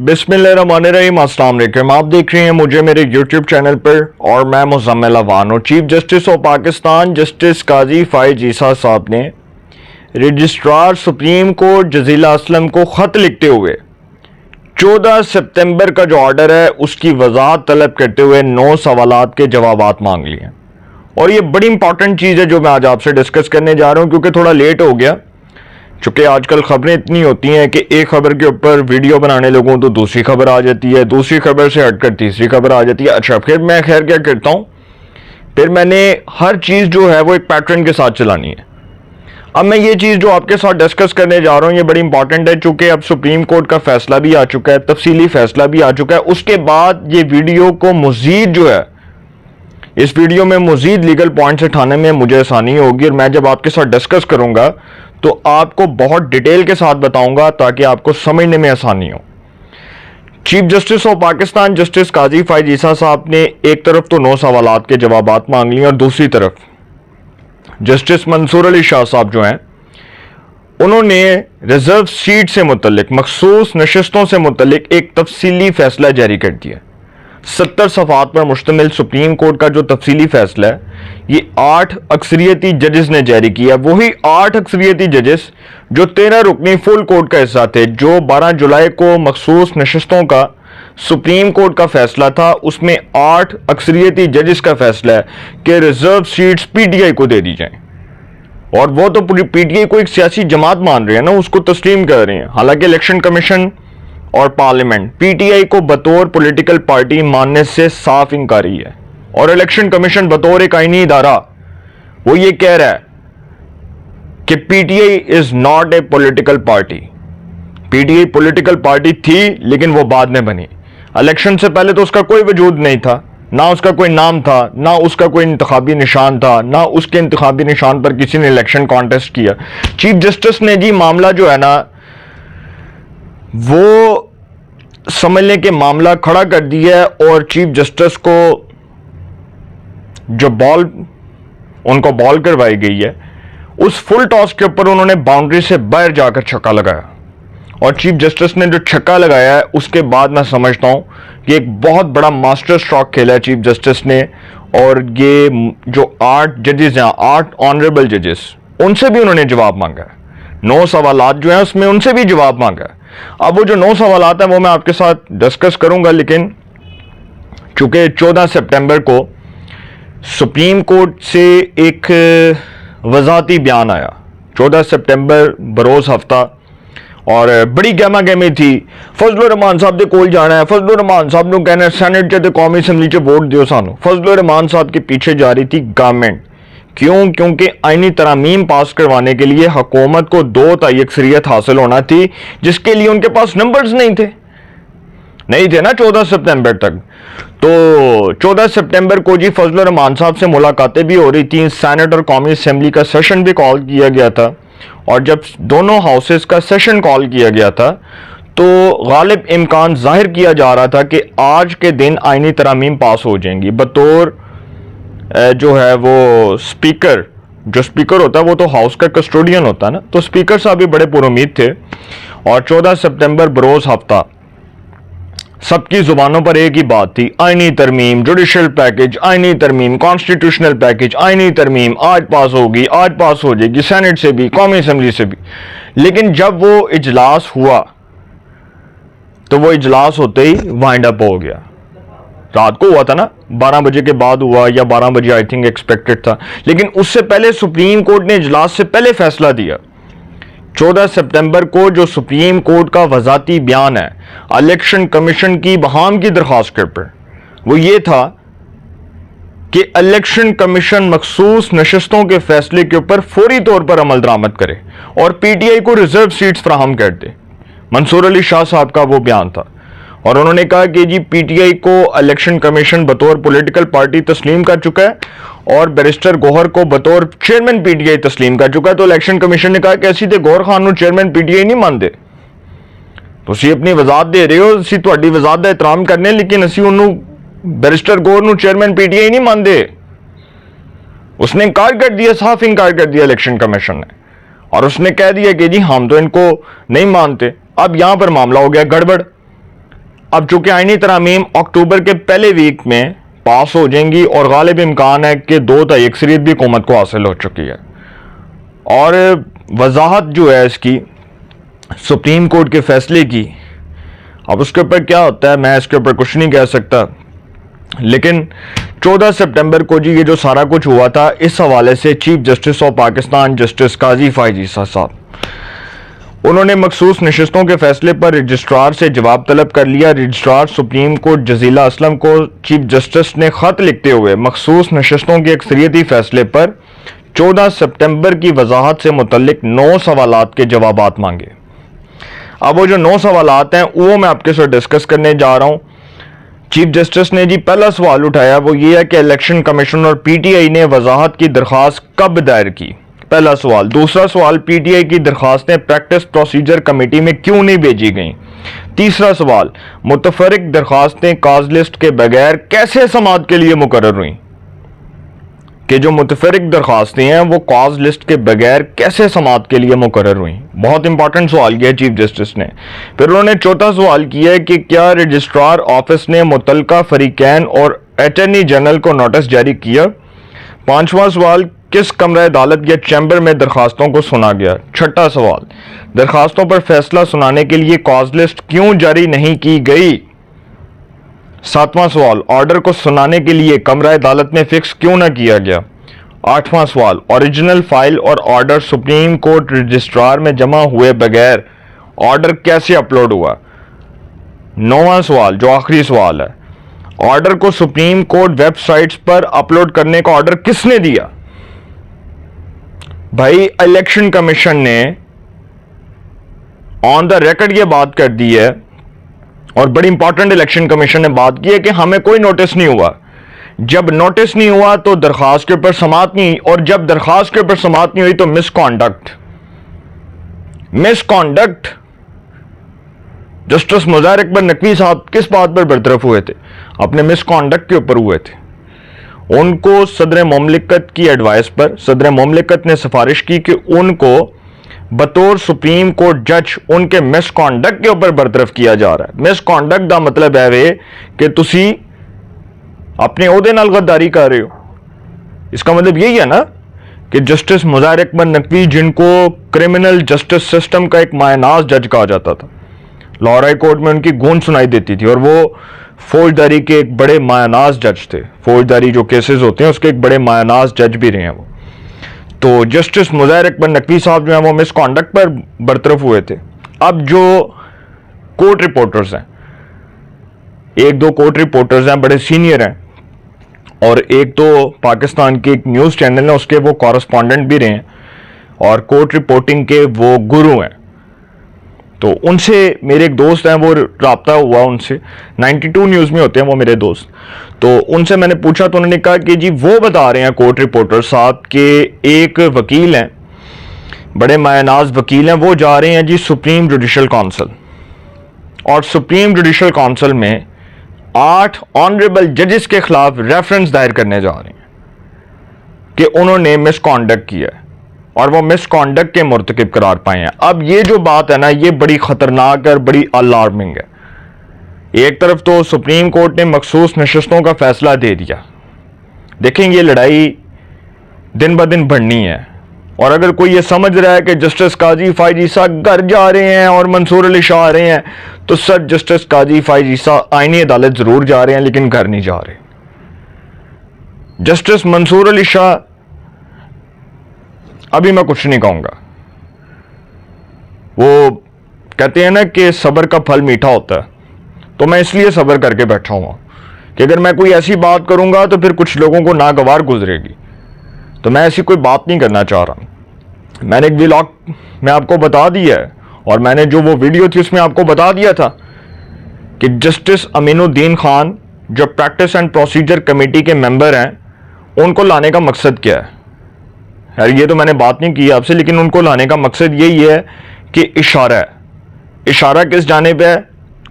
बिस्मिल्लाहिर्रहमानिर्रहीम, अस्सलाम वालेकुम। आप देख रहे हैं मुझे मेरे YouTube चैनल पर और मैं मुज़म्मिल अवान और chief justice of Pakistan justice Qazi Faez Isa साहब ने registrar supreme court Jazeela Aslam को ख़त लिखते हुए 14 सितंबर का जो ऑर्डर है उसकी वजाहत तलब करते हुए 9 सवालात के जवाबात मांग लिए हैं। और ये बड़ी इंपॉर्टेंट चीज़ है जो मैं आज आपसे डिस्कस करने जा रहा हूँ, क्योंकि थोड़ा लेट हो गया। चूँकि आजकल खबरें इतनी होती हैं कि एक खबर के ऊपर वीडियो बनाने लगूँ तो दूसरी खबर आ जाती है, दूसरी खबर से हटकर तीसरी खबर आ जाती है। अच्छा, फिर मैं खैर क्या करता हूँ, फिर मैंने हर चीज़ जो है वो एक पैटर्न के साथ चलानी है। अब मैं ये चीज़ जो आपके साथ डिस्कस करने जा रहा हूँ ये बड़ी इंपॉर्टेंट है, चूँकि अब सुप्रीम कोर्ट का फैसला भी आ चुका है, तफसीली फैसला भी आ चुका है। उसके बाद ये वीडियो को मज़ीद जो है, इस वीडियो में मज़ीद लीगल पॉइंट्स उठाने में मुझे आसानी होगी और मैं जब आपके साथ डिस्कस करूँगा तो आपको बहुत डिटेल के साथ बताऊंगा ताकि आपको समझने में आसानी हो। Chief justice of Pakistan justice Qazi Faez Isa साहब ने एक तरफ तो 9 सवालात के जवाबात मांग लिए और दूसरी तरफ जस्टिस मंसूर अली शाह साहब जो हैं उन्होंने रिजर्व सीट से मुतल्लिक मखसूस नशिस्तों से मुतल्लिक एक तफसीली फैसला जारी कर दिया। 70 सफ़ात पर मुश्तमिल सुप्रीम कोर्ट का जो तफसीली फैसला है ये 8 अक्सरियती जजेस ने जारी किया। वही 8 अक्सरियती जजेस जो 13 रुकनी फुल कोर्ट का हिस्सा थे, जो 12 जुलाई को मखसूस नशिस्तों का सुप्रीम कोर्ट का फैसला था, उसमें 8 अक्सरियती जजेस का फैसला है कि रिजर्व सीट्स पीटीआई को दे दी जाएं। और वो तो पूरी पीटीआई को एक सियासी जमात मान रहे हैं ना, उसको तस्लीम कर रहे हैं। हालांकि इलेक्शन कमीशन और पार्लियामेंट पीटीआई को बतौर पॉलिटिकल पार्टी मानने से साफ इनकारी है। और इलेक्शन कमीशन बतौर एक आईनी इदारा वो ये कह रहा है कि PTI is not a political party. PTI political party थी लेकिन वो बाद में बनी। इलेक्शन से पहले तो उसका कोई वजूद नहीं था, ना उसका कोई नाम था, ना उसका कोई इंतखाबी निशान था, ना उसके इंतखाबी निशान पर किसी ने इलेक्शन कॉन्टेस्ट किया। चीफ जस्टिस ने जी मामला जो है ना वो समझने के मामला खड़ा कर दिया है और चीफ जस्टिस को जो उनको बॉल करवाई गई है उस फुल टॉस के ऊपर उन्होंने बाउंड्री से बाहर जाकर छक्का लगाया। और चीफ जस्टिस ने जो छक्का लगाया है उसके बाद मैं समझता हूं कि एक बहुत बड़ा मास्टर स्ट्रोक खेला है चीफ जस्टिस ने। और ये जो 8 जजेस हैं, 8 ऑनरेबल जजेस, उनसे भी उन्होंने जवाब मांगा है। 9 सवालात जो हैं उसमें उनसे भी जवाब मांगा है। अब वो जो 9 सवालात हैं वो मैं आपके साथ डिस्कस करूंगा, लेकिन चूंकि 14 सितंबर को सुप्रीम कोर्ट से एक वजाती बयान आया, 14 सितंबर बरोज़ हफ्ता, और बड़ी गहमा गहमी थी। फजलुर रहमान साहब के कोल जाना है, फजलुर रहमान साहब ने कहना सैनेट च कौमी असैंबली च वोट दियो सानू। फजलुर रहमान साहब के पीछे जा रही थी गवर्नमेंट। क्यों? क्योंकि आईनी तरामीम पास करवाने के लिए हुकूमत को 2 तिहाई अक्सरियत हासिल होना थी, जिसके लिए उनके पास नंबर्स नहीं थे ना 14 सितंबर तक। तो 14 सितंबर को जी फजलुर रहमान साहब से मुलाकातें भी हो रही थी, सेनेट और कौमी असम्बली का सेशन भी कॉल किया गया था। और जब दोनों हाउसेस का सेशन कॉल किया गया था तो गालिब इम्कान जाहिर किया जा रहा था कि आज के दिन आईनी तरामीम पास हो जाएंगी। बतौर जो है वो स्पीकर, जो स्पीकर होता है वो तो हाउस का कस्टोडियन होता है ना, तो स्पीकर साहब भी बड़े पुरुमीद थे। और 14 सितंबर बरोज़ हफ्ता सबकी जुबानों पर एक ही बात थी, आईनी तरमीम, जुडिशल पैकेज, आईनी तरमीम, कॉन्स्टिट्यूशनल पैकेज, आईनी तरमीम आज पास होगी, आज पास हो जाएगी, सेनेट से भी, कौमी असम्बली से भी। लेकिन जब वो इजलास हुआ तो वो इजलास होते ही वाइंड अप हो गया। रात को हुआ था ना, 12 बजे के बाद हुआ या 12 बजे आई थिंक एक्सपेक्टेड था, लेकिन उससे पहले सुप्रीम कोर्ट ने इजलास से पहले फैसला दिया। 14 सितंबर को जो सुप्रीम कोर्ट का वजाती बयान है इलेक्शन कमीशन की बहाम की दरख्वास्त के ऊपर, वो ये था कि इलेक्शन कमीशन मखसूस नशिस्तों के फैसले के ऊपर फौरी तौर पर अमल दरामद करे और पीटीआई को रिजर्व सीट्स फराहम कर दे। मंसूर अली शाह साहब का वो बयान था और उन्होंने कहा कि जी पीटीआई को इलेक्शन कमीशन बतौर पॉलिटिकल पार्टी तस्लीम कर चुका है और बैरिस्टर गौहर को बतौर चेयरमैन पीटीआई तस्लीम कर चुका है। तो इलेक्शन कमीशन ने कहा कि असी तो गौहर खान को चेयरमैन पीटीआई नहीं मानते, तुसीं अपनी वजात दे रहे हो, असी तुहाडी वजात का एहतराम करने, लेकिन असी उन्होंने बैरिस्टर गौहर को चेयरमैन पीटीआई नहीं मानते। उसने इनकार कर दिया, साफ इनकार कर दिया इलेक्शन कमीशन ने, और उसने कह दिया कि जी हम तो इनको नहीं मानते। अब यहां पर मामला हो गया गड़बड़। अब चूंकि आईनी तरामीम अक्टूबर के पहले वीक में पास हो जाएंगी और गालिब इम्कान है कि 2 अक्सरियत भी हुकूमत को हासिल हो चुकी है। और वजाहत जो है इसकी सुप्रीम कोर्ट के फैसले की, अब उसके ऊपर क्या होता है मैं इसके ऊपर कुछ नहीं कह सकता, लेकिन 14 सितंबर को जी ये जो सारा कुछ हुआ था, इस हवाले से chief justice of Pakistan justice Qazi Faez Isa साहब, उन्होंने मखसूस नशिस्तों के फैसले पर रजिस्ट्रार से जवाब तलब कर लिया। Registrar supreme court Jazila Aslam को चीफ जस्टिस ने ख़त लिखते हुए मखसूस नशिस्तों के अक्सरियती फैसले पर 14 सितंबर की वजाहत से मुतल्लिक 9 सवालात के जवाबात मांगे। अब वो जो 9 सवालात हैं वो मैं आपके साथ डिस्कस करने जा रहा हूँ। चीफ जस्टिस ने जी पहला सवाल उठाया, वो ये है कि इलेक्शन कमीशन और पीटीआई ने वजाहत की दरख्वास्त कब दायर की, पहला सवाल। दूसरा सवाल, पीटीआई की दरख्वास्तें प्रैक्टिस प्रोसीजर कमेटी में क्यों नहीं भेजी गईं। तीसरा सवाल, मुतफरिक दरख्वास्तें काज लिस्ट के बगैर कैसे समाअत के लिए मुकर्रर हुई, कि जो मुतफरिक दरख्वास्तें हैं वो काज लिस्ट के बगैर कैसे समाअत के लिए मुकर्रर हुई। बहुत इंपॉर्टेंट सवाल किया चीफ जस्टिस ने। फिर उन्होंने चौथा सवाल किया है कि क्या रजिस्ट्रार ऑफिस ने मुतलका फरीकैन और अटॉर्नी जनरल को नोटिस जारी किया। पांचवा सवाल, किस कमरा अदालत या चैम्बर में दरखास्तों को सुना गया। छठा सवाल, दरखास्तों पर फैसला सुनाने के लिए कॉज लिस्ट क्यों जारी नहीं की गई। सातवां सवाल, ऑर्डर को सुनाने के लिए कमरा अदालत में फिक्स क्यों न किया गया। आठवां सवाल, ओरिजिनल फाइल और ऑर्डर सुप्रीम कोर्ट रजिस्ट्रार में जमा हुए बगैर ऑर्डर कैसे अपलोड हुआ। नौवां सवाल, जो आखिरी सवाल है, ऑर्डर को सुप्रीम कोर्ट वेबसाइट्स पर अपलोड करने का ऑर्डर किसने दिया। भाई इलेक्शन कमीशन ने ऑन द रिकॉर्ड ये बात कर दी है, और बड़ी इंपॉर्टेंट इलेक्शन कमीशन ने बात की है कि हमें कोई नोटिस नहीं हुआ। जब नोटिस नहीं हुआ तो दरखास्त के ऊपर समाअत नहीं, और जब दरखास्त के ऊपर समाअत नहीं हुई तो मिसकॉन्डक्ट। जस्टिस मुज़ाहिर अकबर नकवी साहब किस बात पर बरतरफ हुए थे, अपने मिसकॉन्डक्ट के ऊपर हुए थे। उनको सदर मुमलिकत की एडवाइस पर सदर मुमलिकत ने सिफारिश की कि उनको बतौर सुप्रीम कोर्ट जज उनके मिसकॉन्डक्ट के ऊपर बरतरफ किया जा रहा है। मिसकॉन्डक्ट का मतलब है वे कि तुसी अपने ओहदे नाल गद्दारी कर रहे हो। इसका मतलब यही है ना कि जस्टिस मुज़ाहिर अकबर नकवी, जिनको क्रिमिनल जस्टिस सिस्टम का एक मायनाज जज कहा जाता था, लाहौर हाई कोर्ट में उनकी गूंज सुनाई देती थी, और वो फौजदारी के एक बड़े मायनाज जज थे। फौजदारी जो केसेस होते हैं उसके एक बड़े मायनाज जज भी रहे हैं वो। तो जस्टिस मुज़ाहिर अकबर नकवी साहब जो है वो मिसकॉन्डक्ट पर बरतरफ हुए थे। अब जो कोर्ट रिपोर्टर्स हैं, एक दो कोर्ट रिपोर्टर्स हैं, बड़े सीनियर हैं, और एक तो पाकिस्तान के एक न्यूज़ चैनल है उसके वो कॉरेस्पॉन्डेंट भी रहे हैं, और कोर्ट रिपोर्टिंग के वो गुरु हैं। तो उनसे मेरे एक दोस्त हैं, वो राब्ता हुआ उनसे, 92 न्यूज़ में होते हैं वो मेरे दोस्त। तो उनसे मैंने पूछा तो उन्होंने कहा कि जी वो बता रहे हैं कोर्ट रिपोर्टर साहब के एक वकील हैं, बड़े मायनाज वकील हैं, वो जा रहे हैं जी सुप्रीम जुडिशल काउंसिल, और सुप्रीम जुडिशल काउंसिल में 8 ऑनरेबल जजेस के खिलाफ रेफरेंस दायर करने जा रहे हैं कि उन्होंने मिसकॉन्डक्ट किया है और वो मिसकॉन्डक्ट के मुर्तकिब करार पाए हैं। अब ये जो बात है ना, ये बड़ी खतरनाक और बड़ी अलार्मिंग है। एक तरफ तो सुप्रीम कोर्ट ने मखसूस नशिस्तों का फैसला दे दिया, देखेंगे ये लड़ाई दिन ब दिन बढ़नी है, और अगर कोई ये समझ रहा है कि जस्टिस काजी फ़ाइज़ ईसा घर जा रहे हैं और मंसूर अली शाह आ रहे हैं, तो सर जस्टिस काजी फ़ाइज़ ईसा आईनी अदालत जरूर जा रहे हैं लेकिन घर नहीं जा रहे। जस्टिस मंसूर अली शाह, अभी मैं कुछ नहीं कहूंगा, वो कहते हैं ना कि सब्र का फल मीठा होता है, तो मैं इसलिए सब्र करके बैठा हुआ कि अगर मैं कोई ऐसी बात करूंगा तो फिर कुछ लोगों को नागवार गुजरेगी, तो मैं ऐसी कोई बात नहीं करना चाह रहा। मैंने एक व्लॉग में आपको बता दिया है, और मैंने जो वो वीडियो थी उसमें आपको बता दिया था कि जस्टिस अमीनुद्दीन खान जो प्रैक्टिस एंड प्रोसीजर कमेटी के मेंबर हैं, उनको लाने का मकसद क्या है। यार ये तो मैंने बात नहीं की आपसे, लेकिन उनको लाने का मकसद यही है कि इशारा है। इशारा किस जानिब है?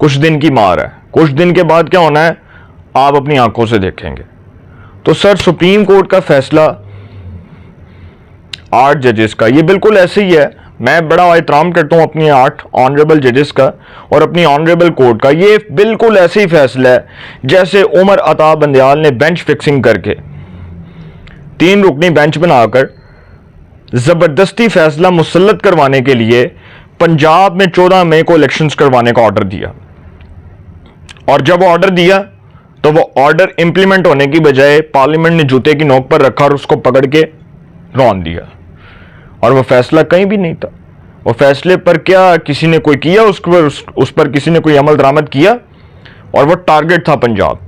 कुछ दिन की मार है, कुछ दिन के बाद क्या होना है आप अपनी आंखों से देखेंगे। तो सर सुप्रीम कोर्ट का फैसला 8 जजेस का। ये बिल्कुल ऐसे ही है, मैं बड़ा एहतराम करता हूँ अपनी 8 ऑनरेबल जजेस का और अपनी ऑनरेबल कोर्ट का। ये बिल्कुल ऐसे ही फैसला है जैसे उमर अता बंदयाल ने बेंच फिक्सिंग करके 3 रुकनी बेंच बनाकर जबरदस्ती फैसला मुसल्लत करवाने के लिए पंजाब में 14 मई को इलेक्शंस करवाने का ऑर्डर दिया। और जब ऑर्डर दिया तो वो ऑर्डर इंप्लीमेंट होने की बजाय पार्लियामेंट ने जूते की नोक पर रखा और उसको पकड़ के रौंद दिया। और वो फैसला कहीं भी नहीं था। वो फैसले पर क्या किसी ने कोई किया, उस पर किसी ने कोई अमल दरामद किया? और वो टारगेट था पंजाब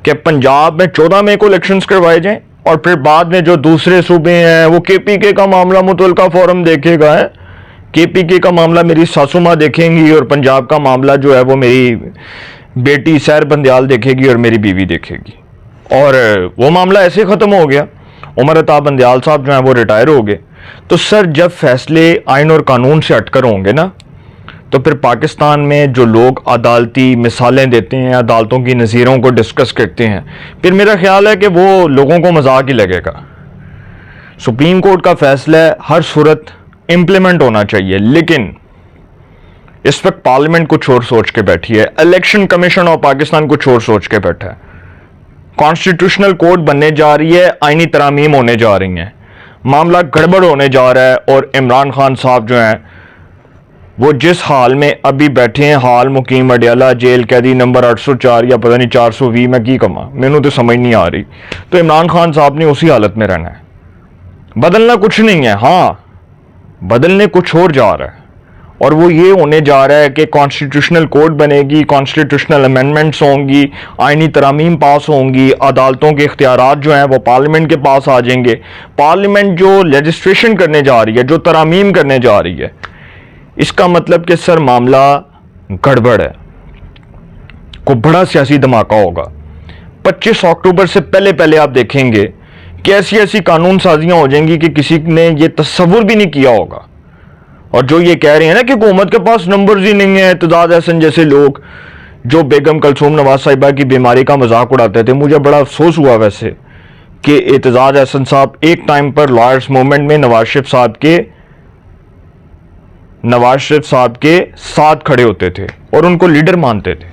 कि पंजाब में 14 मई को इलेक्शंस करवाए जाएं और फिर बाद में जो दूसरे सूबे हैं वो केपीके का मामला मुतलका फोरम देखेगा है, केपीके का मामला मेरी सासू माँ देखेंगी और पंजाब का मामला जो है वो मेरी बेटी सैर बंदयाल देखेगी और मेरी बीवी देखेगी। और वो मामला ऐसे ख़त्म हो गया। उमर अता बंदयाल साहब जो हैं वो रिटायर हो गए। तो सर जब फैसले आइन और कानून से हटकर होंगे ना, तो फिर पाकिस्तान में जो लोग अदालती मिसालें देते हैं, अदालतों की नज़ीरों को डिस्कस करते हैं, फिर मेरा ख्याल है कि वो लोगों को मजाक ही लगेगा। सुप्रीम कोर्ट का फैसला हर सूरत इम्प्लीमेंट होना चाहिए, लेकिन इस वक्त पार्लियामेंट कुछ और सोच के बैठी है, इलेक्शन कमीशन ऑफ पाकिस्तान कुछ और सोच के बैठा है। कॉन्स्टिट्यूशनल कोर्ट बनने जा रही है, आईनी तरामीम होने जा रही हैं, मामला गड़बड़ होने जा रहा है। और इमरान खान साहब जो हैं वो जिस हाल में अभी बैठे हैं, हाल मुकीम अडियाला जेल कैदी नंबर 804 या पता नहीं 420, मैं की कमा, मैनू तो समझ नहीं आ रही। तो इमरान खान साहब ने उसी हालत में रहना है, बदलना कुछ नहीं है। हाँ, बदलने कुछ और जा रहा है, और वो ये होने जा रहा है कि कॉन्स्टिट्यूशनल कोर्ट बनेगी, कॉन्स्टिट्यूशनल अमेंडमेंट्स होंगी, आइनी तरामीम पास होंगी, अदालतों के इख्तियारात जो हैं वो पार्लियामेंट के पास आ जाएंगे। पार्लियामेंट जो लेजिस्ट्रेशन करने जा रही है, जो तरामीम करने जा रही है, इसका मतलब कि सर मामला गड़बड़ है, को बड़ा सियासी धमाका होगा। 25 अक्टूबर से पहले पहले आप देखेंगे कि ऐसी ऐसी कानून साजियां हो जाएंगी कि किसी ने ये तस्वुर भी नहीं किया होगा। और जो ये कह रहे हैं ना कि हुकूमत के पास नंबर्स ही नहीं है, एतजाज एहसन जैसे लोग जो बेगम कलसूम नवाज साहिबा की बीमारी का मजाक उड़ाते थे, मुझे बड़ा अफसोस हुआ वैसे कि एतजाज एहसन साहब एक टाइम पर लॉयर्स मूवमेंट में नवाज शरीफ साहब के साथ खड़े होते थे और उनको लीडर मानते थे।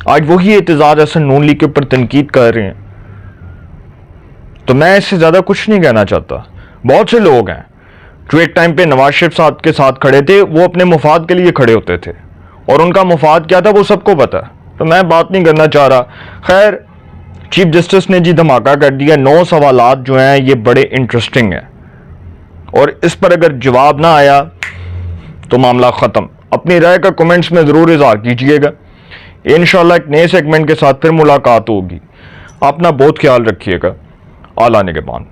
आज वही एतजाज एहसन नून लीग के ऊपर तनकीद कर रहे हैं। तो मैं इससे ज्यादा कुछ नहीं कहना चाहता। बहुत से लोग हैं जो एक टाइम पे नवाज शरीफ साहब के साथ खड़े थे, वो अपने मुफाद के लिए खड़े होते थे और उनका मुफाद क्या था वो सबको पता है, तो मैं बात नहीं करना चाह रहा। खैर, चीफ जस्टिस ने जी धमाका कर दिया। 9 सवालात जो हैं ये बड़े इंटरेस्टिंग हैं और इस पर अगर जवाब ना आया तो मामला ख़त्म। अपनी राय का कमेंट्स में ज़रूर इज़हार कीजिएगा। इंशाल्लाह एक नए सेगमेंट के साथ फिर मुलाकात होगी। अपना बहुत ख्याल रखिएगा। आला निगहबान।